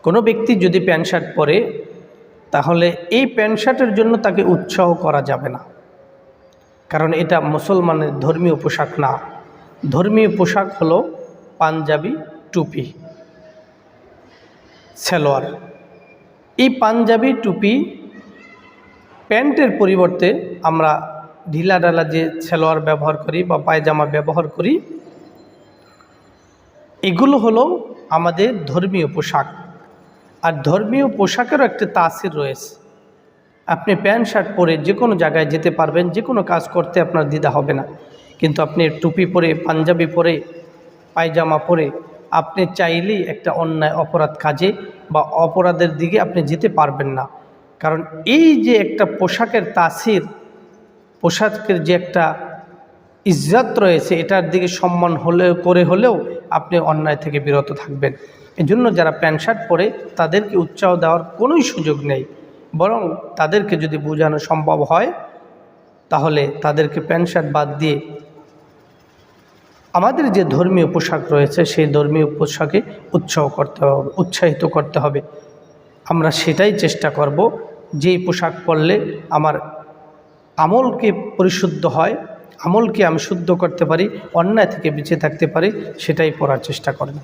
কোনো ব্যক্তি যদি প্যান্ট শার্ট পরে তাহলে এই প্যান্ট শার্টের জন্য তাকে উৎসাহ করা যাবে না, কারণ এটা মুসলমানের ধর্মীয় পোশাক না। ধর্মীয় পোশাক হলো পাঞ্জাবি, টুপি, সালোয়ার। এই পাঞ্জাবি, টুপি, প্যান্টের পরিবর্তে আমরা ঢিলা ঢালা যে সালোয়ার ব্যবহার করি বা পায়জামা ব্যবহার করি, এগুলো হলো আমাদের ধর্মীয় পোশাক। আর ধর্মীয় পোশাকেরও একটা তাসির রয়েছে। আপনি প্যান্ট শার্ট পরে যে কোনো জায়গায় যেতে পারবেন, যে কোনো কাজ করতে আপনার দ্বিধা হবে না। কিন্তু আপনি টুপি পরে, পাঞ্জাবি পরে, পায়জামা পরে আপনি চাইলেই একটা অন্যায় অপরাধ কাজে বা অপরাধের দিকে আপনি যেতে পারবেন না। কারণ এই যে একটা পোশাকের তাসির, পোশাকের যে একটা ইজ্জত রয়েছে, এটার দিকে সম্মান হলেও আপনি অন্যায় থেকে বিরত থাকবেন। এজন্য যারা প্যান্ট শার্ট পরে তাদেরকে উৎসাহ দেওয়ার কোনোই সুযোগ নেই, বরং তাদেরকে যদি বোঝানো সম্ভব হয় তাহলে তাদেরকে প্যান্ট শার্ট বাদ দিয়ে আমাদের যে ধর্মীয় পোশাক রয়েছে সেই ধর্মীয় পোশাকে উৎসাহিত করতে হবে। আমরা সেটাই চেষ্টা করব, যেই পোশাক পরলে আমার আমলকে পরিশুদ্ধ হয়, আমলকে আমি শুদ্ধ করতে পারি, অন্যায় থেকে বেঁচে থাকতে পারি, সেটাই পরার চেষ্টা করব।